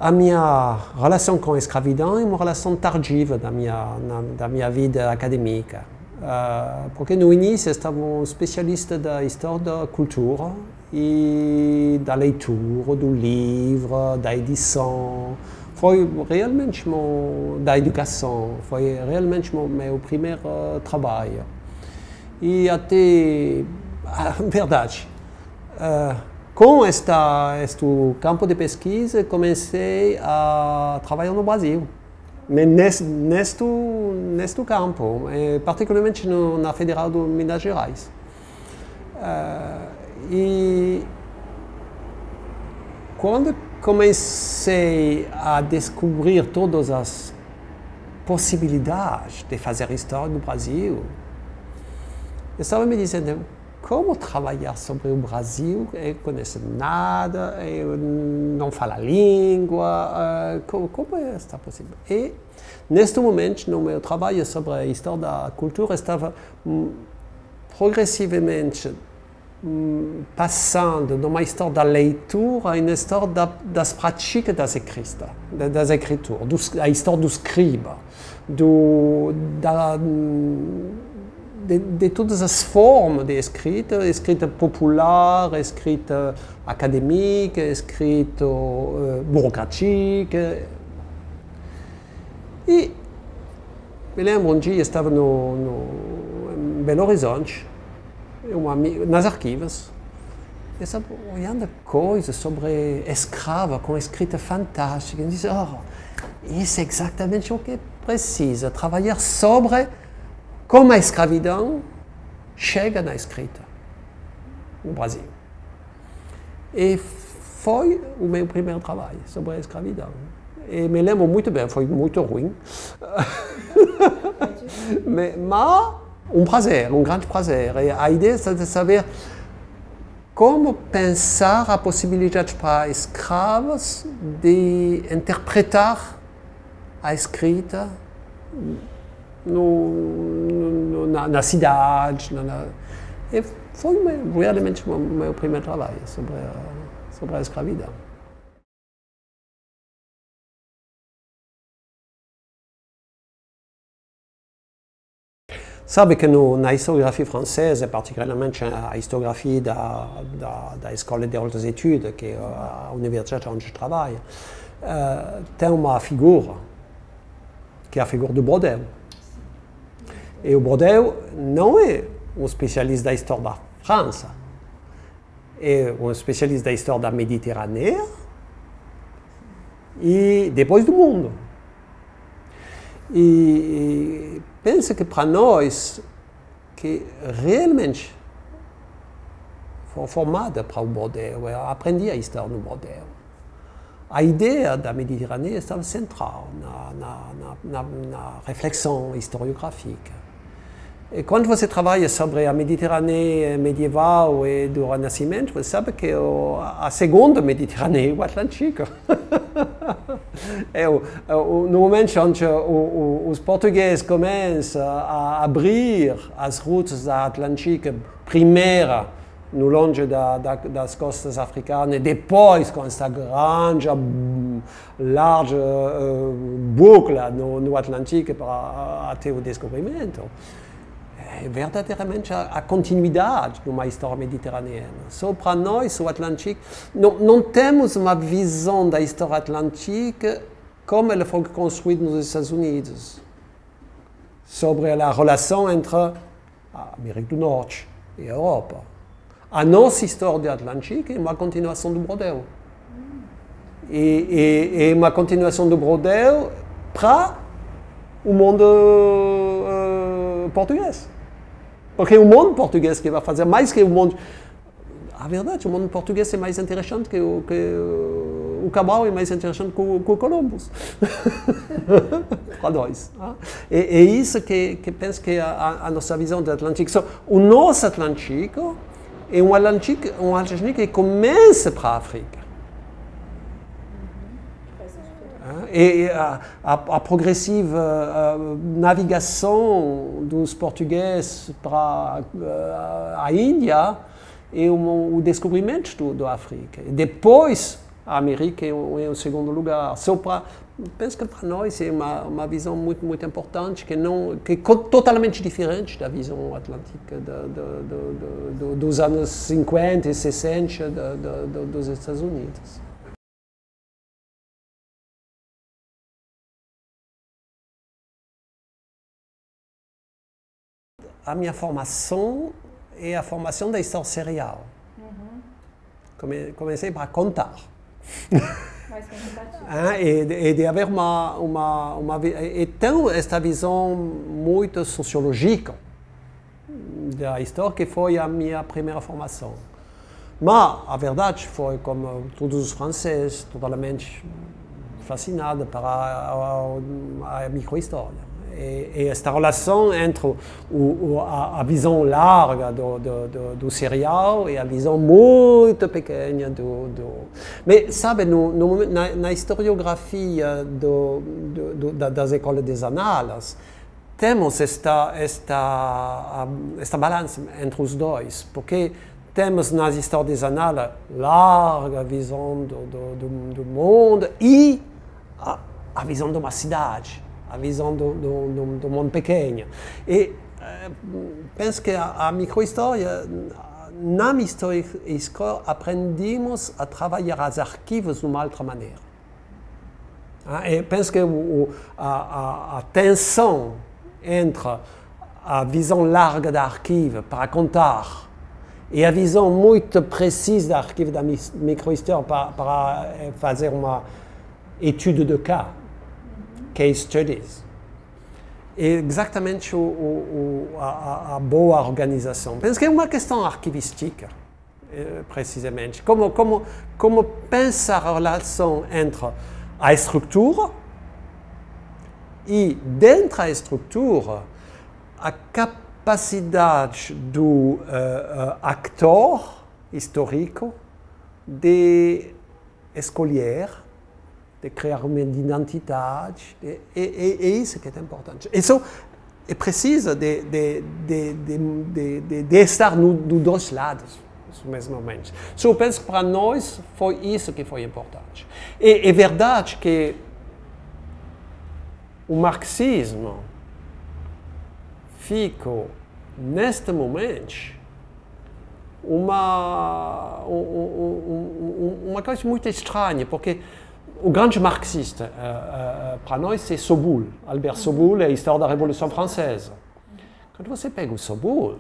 a minha relação com a escravidão é uma relação tardiva da minha vida acadêmica. Porque no início eu estava um especialista da história da cultura e da leitura, do livro, da edição. Foi realmente da educação, foi realmente meu primeiro trabalho. E até, verdade, com este campo de pesquisa, comecei a trabalhar no Brasil. Mas neste campo, particularmente na Federal de Minas Gerais. E quando comecei a descobrir todas as possibilidades de fazer história do Brasil, eu estava me dizendo, como trabalhar sobre o Brasil? Eu não conheço nada, eu não falo a língua, como é isso possível? E, neste momento, no meu trabalho sobre a história da cultura, estava progressivamente passando de uma história da leitura a uma história das práticas das escrituras, a história do escriba, de todas as formas de escrita, escrita popular, escrita acadêmica, escrita burocrática. E me lembro um dia, estava em Belo Horizonte, nas arquivos, eu estava olhando coisas sobre escrava com escrita fantástica. E disse, isso é exatamente o que precisa, trabalhar sobre como a escravidão chega na escrita no Brasil. E foi o meu primeiro trabalho sobre a escravidão. E me lembro muito bem, foi muito ruim. Mas um prazer, um grande prazer. E a ideia é de saber como pensar a possibilidade para escravos de interpretar a escrita na cidade. E foi realmente o meu primeiro trabalho sobre a escravidão. Sabe que na historiografia francesa, particularmente a historiografia da Escola de Altas Etudes, que é a universidade onde eu trabalho, tem uma figura, que é a figura do Brodel. E o Brodel não é um especialista da história da França, é um especialista da história da Mediterrânea e depois do mundo. E penso que para nós, que realmente foi formada para o Brodel, eu aprendi a história no Brodel. A ideia da Mediterrânea estava central na reflexão historiográfica. E quando você trabalha sobre a Mediterrânea medieval e do Renascimento, você sabe que a segunda Mediterrânea é o Atlântico. No momento onde os portugueses começam a abrir as rotas da Atlântica, primeiro no longe das costas africanas, e depois com essa grande, larga bucla no Atlântico até o descobrimento, é verdadeiramente a continuidade de uma história mediterrânica. Só para nós, o Atlântico, não temos uma visão da história atlântica como ela foi construída nos Estados Unidos, sobre a relação entre a América do Norte e a Europa. A nossa história do Atlântico é uma continuação do Brodel. E uma continuação do Brodel para o mundo português. Porque é o mundo português que vai fazer mais que o mundo... A verdade, o mundo português é mais interessante que o Cabral, é mais interessante que o Columbus. Para nós. É isso que penso que é a nossa visão do Atlântico. O nosso Atlântico é um Atlântico que começa para a África. E a progressiva navegação dos portugueses para a Índia é o descobrimento da África. Depois, a América em segundo lugar. Penso que para nós é uma visão muito importante, que é totalmente diferente da visão atlântica dos anos 50 e 60 dos Estados Unidos. A minha formação é a formação da história serial. Comecei para contar. E de haver então esta visão muito sociológica da história, que foi a minha primeira formação. Mas a verdade foi, como todos os franceses, totalmente fascinada para a microhistória. E esta relação entre a visão larga do serial e a visão muito pequena Mas, sabe, na historiografia das escolas de análises, temos esta balança entre os dois, porque temos nas histórias de análises larga visão do mundo e a visão de uma cidade. A visão do mundo pequeno. E penso que a microhistória, na microhistória, aprendemos a trabalhar os arquivos de uma outra maneira. E penso que a tensão entre a visão larga do arquivo para contar e a visão muito precisa do arquivo da microhistória para fazer uma etude de cas, case studies. É exatamente a boa organização. Penso que é uma questão arquivística, precisamente. Como pensar a relação entre a estrutura e, dentro da estrutura, a capacidade do ator histórico de escolher, de criar uma identidade, é isso que é importante. Isso é preciso de estar dos dois lados, no mesmo momento. Eu penso que para nós foi isso que foi importante. E é verdade que o marxismo ficou, neste momento, uma coisa muito estranha, porque o grande marxista para nós é Soboul. Albert Soboul é a história da Revolução Francesa. Quando você pega o Soboul,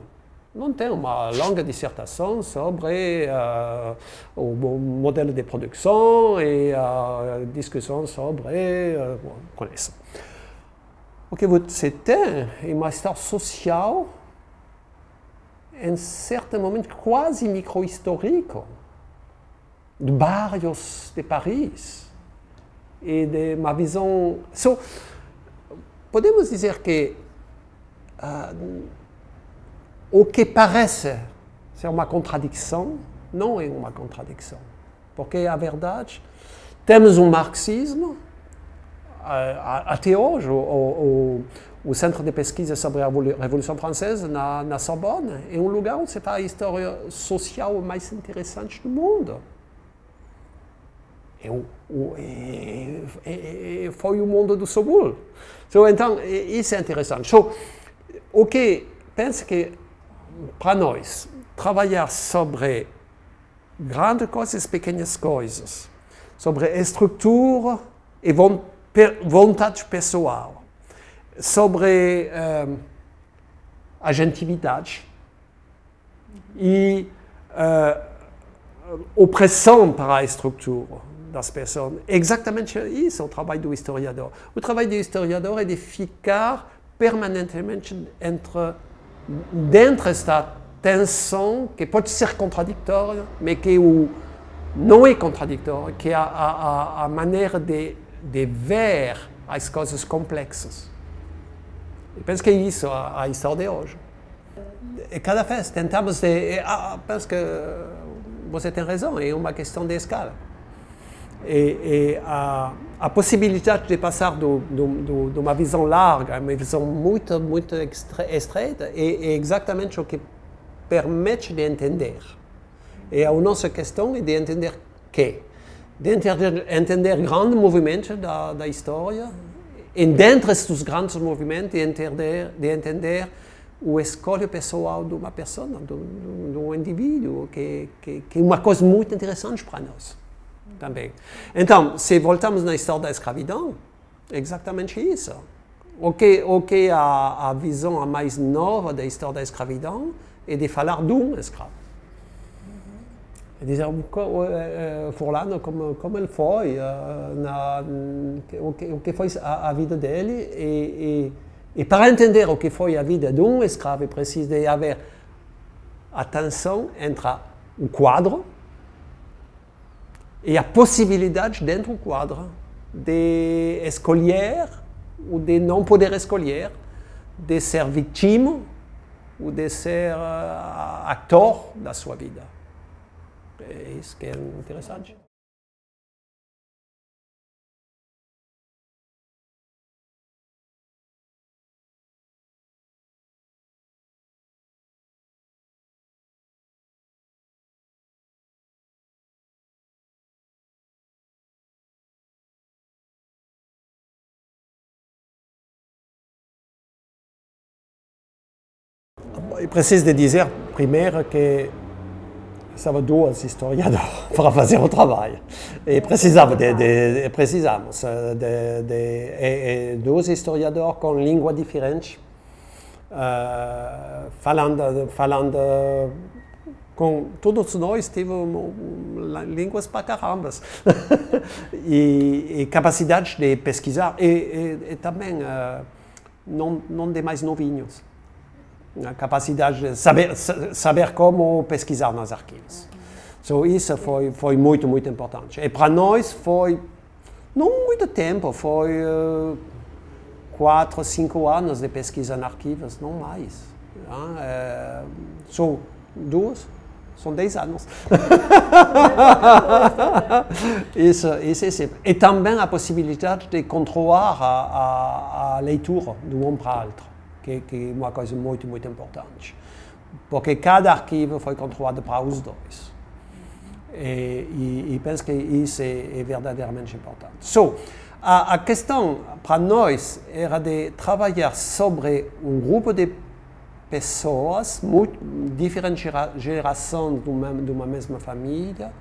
não tem uma longa dissertação sobre o modelo de produção e a discussão sobre... conheço. O que você tem é uma história social, em certo momento quase micro-histórico, de bairros de Paris. E de uma visão... podemos dizer que o que parece ser uma contradição, não é uma contradição. Porque, a verdade, temos um marxismo, até hoje, o Centro de Pesquisa sobre a Revolução Francesa, na Sorbonne, é um lugar onde se faz a história social mais interessante do mundo. Foi o mundo do Soboul. Então, isso é interessante. O que penso que, para nós, trabalhar sobre grandes coisas, pequenas coisas, sobre estrutura e vontade pessoal, sobre agentividade e opressão para a estrutura das pessoas. Exatamente isso, o trabalho do historiador. O trabalho do historiador é de ficar permanentemente dentro desta tensão, que pode ser contraditória, mas que não é contraditória, que é a maneira de ver as coisas complexas. Eu penso que é isso a história de hoje. E cada vez tentamos penso que você tem razão, é uma questão de escala. E a possibilidade de passar de uma visão larga a uma visão muito estreita é exatamente o que permite de entender. E a nossa questão é de entender que, de entender grandes movimentos da história, e dentro desses grandes movimentos, de entender o escolha pessoal de uma pessoa, de um indivíduo, que é uma coisa muito interessante para nós também. Então, se voltamos na história da escravidão, é exatamente isso. O que a visão mais nova da história da escravidão é de falar de um escravo. É dizer, Furlano, como ele foi, o que foi a vida dele, e para entender o que foi a vida de um escravo, é preciso de haver atenção entre o quadro e a possibilidade dentro do quadro de escolher ou de não poder escolher, de ser vítima ou de ser ator da sua vida. É isso que é interessante. Eu preciso de dizer, primeiro, que estava dois historiadores para fazer o trabalho. E precisamos de dois historiadores com língua diferente, falando com todos nós tivemos línguas para carambas e capacidade de pesquisar e também não de mais novinhos. A capacidade de saber como pesquisar nos arquivos. So, isso foi muito, muito importante. E para nós foi, não muito tempo, foi 4, 5 anos de pesquisa em arquivos, não mais. São 10 anos. Isso é sempre. E também a possibilidade de controlar a leitura de um para outro. Que é uma coisa muito, muito importante. Porque cada arquivo foi controlado para os dois. E penso que isso é verdadeiramente importante. So, a questão para nós era de trabalhar sobre um grupo de pessoas, diferentes gerações de uma mesma família,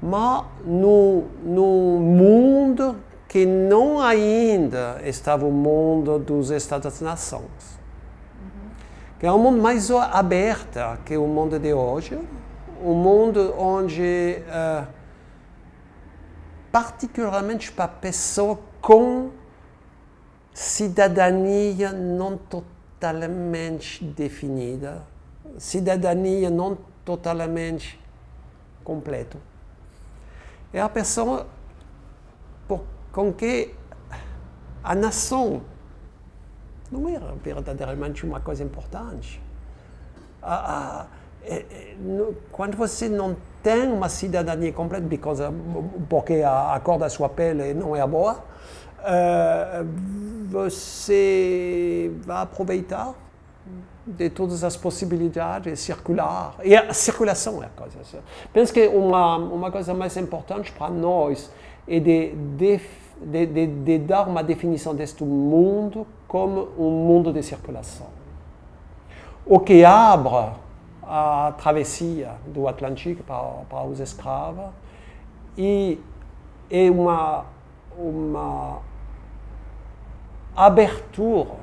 mas num mundo que não ainda estava o mundo dos Estados-nações. Que é um mundo mais aberto que o mundo de hoje, um mundo onde, particularmente para pessoas com cidadania não totalmente definida, cidadania não totalmente completa. É a pessoa com que a nação não era verdadeiramente uma coisa importante. Quando você não tem uma cidadania completa, porque a cor da sua pele não é boa, você vai aproveitar de todas as possibilidades de circular. E a circulação é a coisa. Penso que uma coisa mais importante para nós é de dar uma definição deste mundo como um mundo de circulação. O que abre a travessia do Atlântico para os escravos e é uma abertura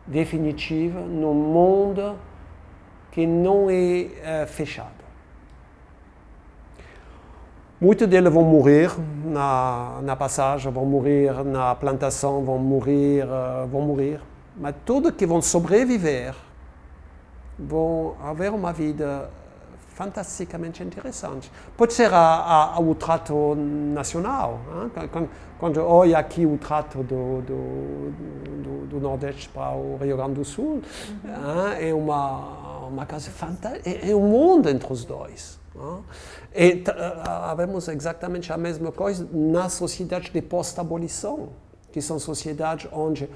definitiva no mundo que não é fechado. Muitos deles vão morrer na passagem, vão morrer na plantação, vão morrer. Mas todos que vão sobreviver vão haver uma vida fantasticamente interessante. Pode ser o trato nacional. Hein? Quando olha aqui o trato do Nordeste para o Rio Grande do Sul, é uma coisa fantástica, é um mundo entre os dois. E havemos exatamente a mesma coisa nas sociedades de pós-abolição, que são sociedades onde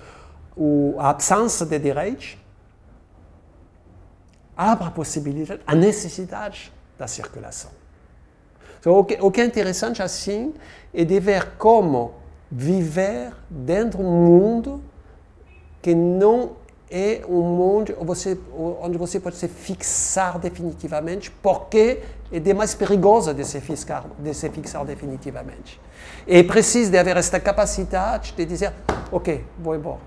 a absência de direitos abre a possibilidade, a necessidade da circulação. O que é interessante assim é de ver como viver dentro de um mundo que não é um mundo onde você pode se fixar definitivamente, porque é demais perigoso de se fixar definitivamente. E precisa de haver esta capacidade de dizer, ok, vou embora.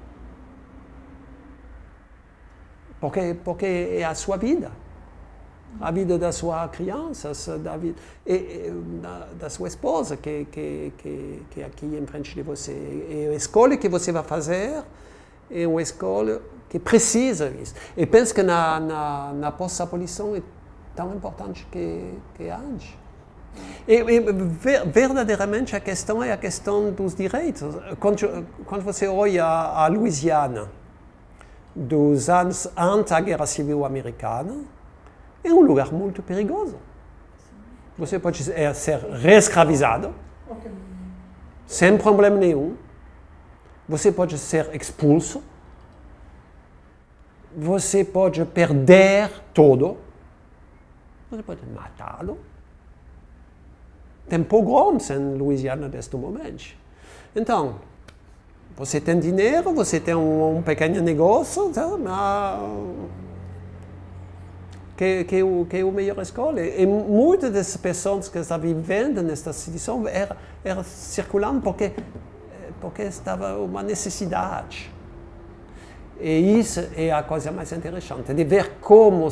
Porque é a sua vida. A vida da sua criança, da sua esposa, que é aqui em frente de você. E a escolha que você vai fazer é uma escolha que precisa disso. E penso que na pós-abolição é tão importante que antes. E verdadeiramente a questão é a questão dos direitos. Quando você olha a Louisiana, dos anos antes da Guerra Civil Americana, é um lugar muito perigoso. Você pode ser reescravizado, sem problema nenhum. Você pode ser expulso. Você pode perder tudo. Você pode matá-lo. Tem pogroms em Louisiana neste momento. Então, você tem dinheiro, você tem um pequeno negócio, que é a melhor escolha. E muitas das pessoas que estavam vivendo nesta situação eram circulando porque estava uma necessidade. E isso é a coisa mais interessante, de ver como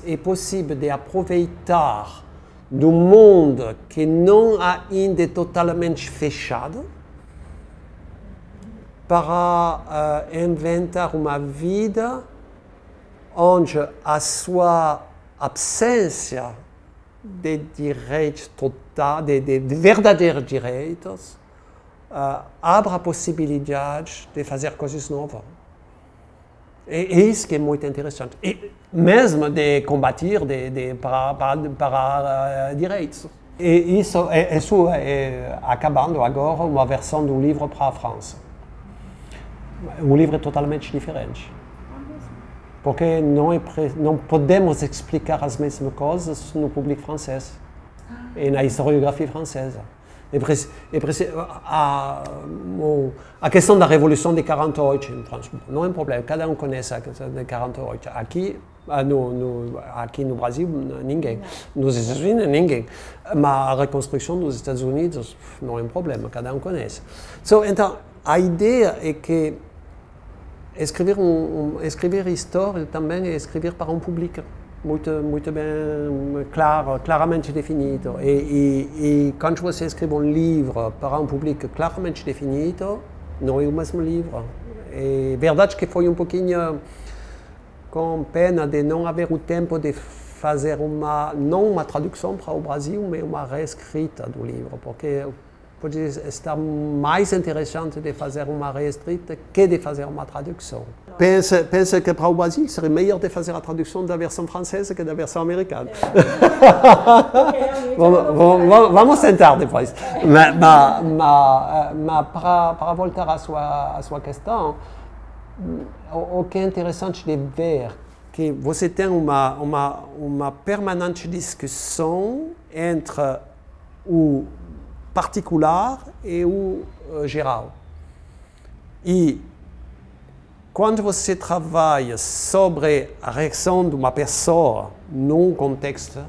é possível de aproveitar do mundo que não ainda é totalmente fechado para inventar uma vida onde a sua absência de direitos totais, de verdadeiros direitos, abre a possibilidade de fazer coisas novas. É isso que é muito interessante. E mesmo de combater para direitos. E isso é acabando agora uma versão do livro para a França. O livro é totalmente diferente. Porque não podemos explicar as mesmas coisas no público francês e na historiografia francesa. A questão da Revolução de 48 em França, não é um problema, cada um conhece a questão de 48. Aqui no Brasil, ninguém. Nos Estados Unidos, ninguém. Mas a reconstrução dos Estados Unidos não é um problema, cada um conhece. Então, a ideia é que escrever história também é escrever para um público muito bem claro, claramente definido. E quando você escreve um livro para um público claramente definido, não é o mesmo livro. É verdade que foi um pouquinho com pena de não haver o tempo de fazer não uma tradução para o Brasil, mas uma reescrita do livro, porque pode estar mais interessante de fazer uma reescrita que de fazer uma tradução. Pensa que para o Brasil seria melhor de fazer a tradução da versão francesa que da versão americana. Vamos tentar depois. Mas para voltar à sua questão, o que é interessante de ver que você tem uma permanente discussão entre o particular e o geral. E quando você trabalha sobre a reação de uma pessoa num contexto,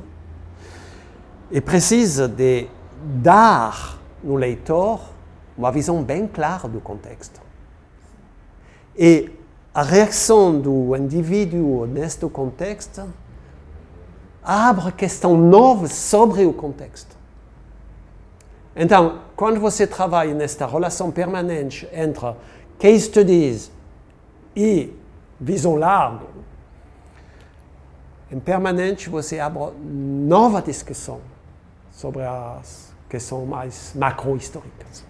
é preciso de dar no leitor uma visão bem clara do contexto. E a reação do indivíduo neste contexto abre questões novas sobre o contexto. Então, quando você trabalha nesta relação permanente entre case studies e visão larga, em permanente você abre nova discussão sobre as questões mais macro-históricas.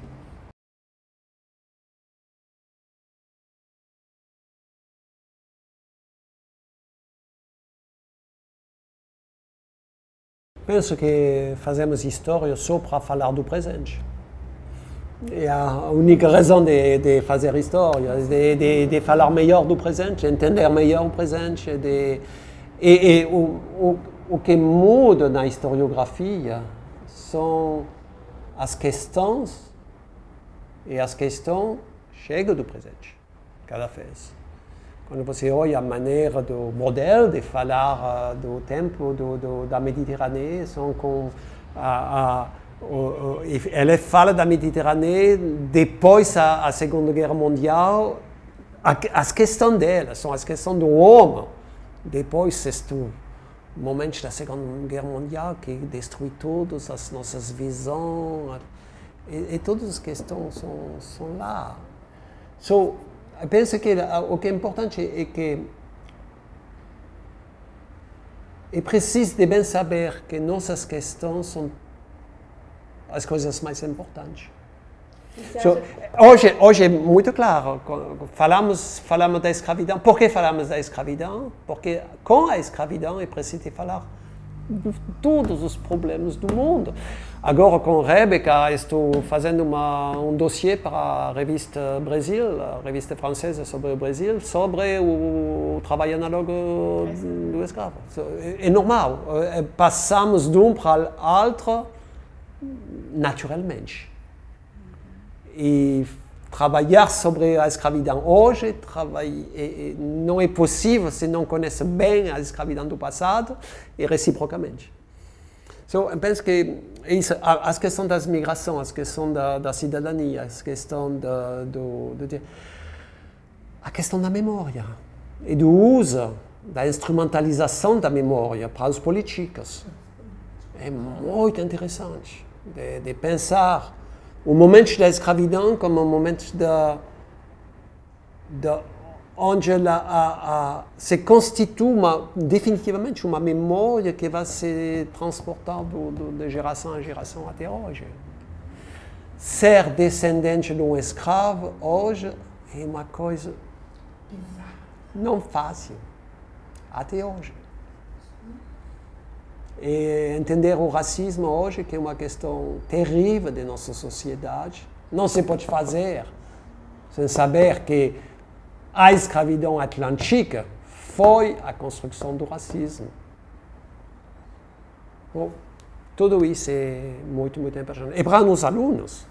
Penso que fazemos história só para falar do presente. É a única razão de fazer história, de falar melhor do presente, entender melhor o presente. O que muda na historiografia são as questões, e as questões chegam do presente, cada vez. Quando você olha a maneira do modelo de falar do tempo da Mediterrânea, são com ela fala da Mediterrânea depois da Segunda Guerra Mundial. As questões dela são as questões do homem. Depois, este momento da Segunda Guerra Mundial que destrui todas as nossas visões. E todas as questões são lá. Eu penso que o que é importante é que é preciso de bem saber que nossas questões são as coisas mais importantes. Hoje é muito claro, falamos da escravidão. Por que falamos da escravidão? Porque com a escravidão é preciso falar de todos os problemas do mundo. Agora com Rebeca estou fazendo um dossiê para a revista Brasil, a revista francesa sobre o Brasil, sobre o trabalho análogo do escravo. É normal, passamos de um para o outro naturalmente. E trabalhar sobre a escravidão hoje não é possível se não conhece bem a escravidão do passado e reciprocamente. Eu penso que as questões das migrações, as questões da cidadania, as questões a questão da memória e do uso, da instrumentalização da memória para os políticos é muito interessante de pensar o momento da escravidão como um momento onde ela se constitui definitivamente uma memória que vai se transportar de geração em geração até hoje. Ser descendente de um escravo hoje é uma coisa não fácil, até hoje. E entender o racismo hoje, que é uma questão terrível de nossa sociedade, não se pode fazer sem saber que a escravidão atlântica foi a construção do racismo. Bom, tudo isso é muito, muito importante. E para os alunos,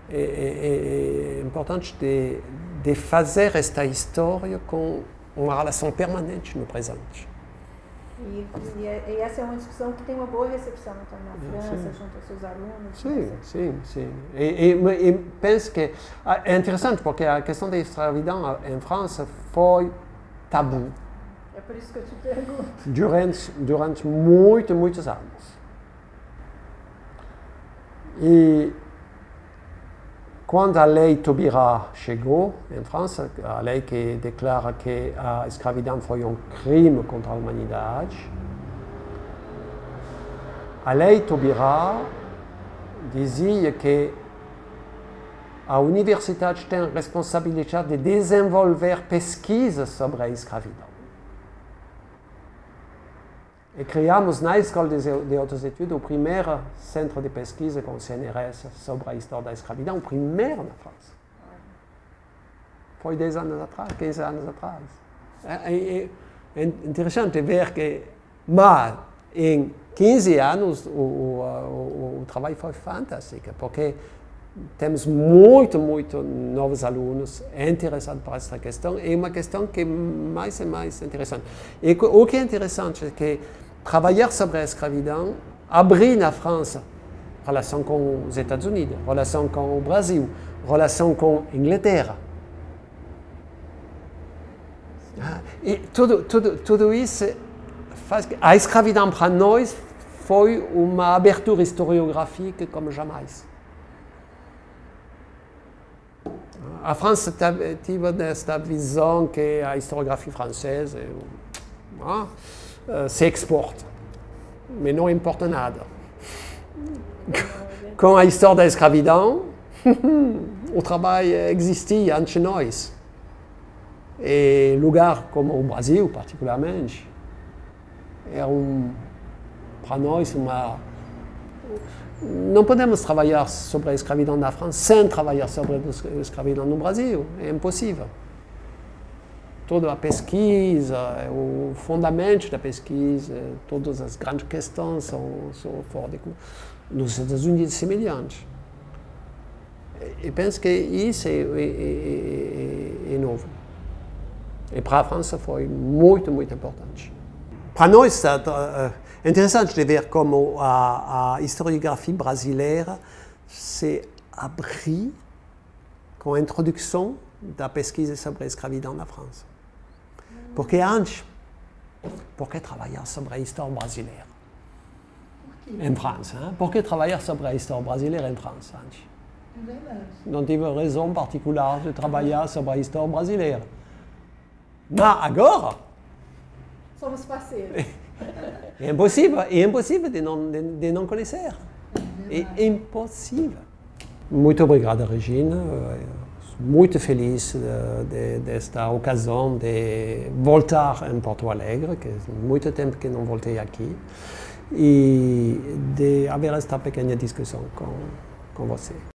é importante de fazer esta história com uma relação permanente no presente. E essa é uma discussão que tem uma boa recepção então, na França, junto aos seus alunos. Sim. E penso que é interessante porque a questão da escravidão em França foi tabu. É por isso que eu te pergunto. Durante muitos anos. E quando a lei Taubira chegou em França, a lei que declara que a escravidão foi um crime contra a humanidade, a lei Taubira dizia que a universidade tem a responsabilidade de desenvolver pesquisas sobre a escravidão. E criamos na Escola de Altas Etudes o primeiro centro de pesquisa com o CNRS sobre a história da escravidão, o primeiro na França. Foi 10 anos atrás, 15 anos atrás. É interessante ver que, mas em 15 anos o trabalho foi fantástico, porque temos muito novos alunos interessados por essa questão, e uma questão que mais e mais interessante. E o que é interessante é que trabalhar sobre a escravidão abriu na França relação com os Estados Unidos, relação com o Brasil, relação com a Inglaterra. E tudo isso faz que a escravidão para nós foi uma abertura historiográfica como jamais. A França teve esta visão que a historiografia francesa se exporta, mas não importa nada. Com a história da escravidão, o trabalho existia antes de nós. E lugar como o Brasil, particularmente, é para nós não podemos trabalhar sobre a escravidão na França sem trabalhar sobre a escravidão no Brasil. É impossível. Toda a pesquisa, o fundamento da pesquisa, todas as grandes questões são fora de... nos Estados Unidos é semelhante. E penso que isso é novo. E para a França foi muito, muito importante. Para nós é interessante de ver como a historiografia brasileira se abriu com a introdução da pesquisa sobre a escravidão na França. Porque antes, por que trabalhar sobre a história brasileira em França? Hein? Por que trabalhar sobre a história brasileira em França antes? É verdade. Não tive razão particular de trabalhar sobre a história brasileira. Mas agora, Somos parceiros. é impossível de não conhecer. É impossível. Muito obrigado, Regina. Muito feliz desta ocasião de voltar em Porto Alegre, que é muito tempo que não voltei aqui, e de haver esta pequena discussão com você.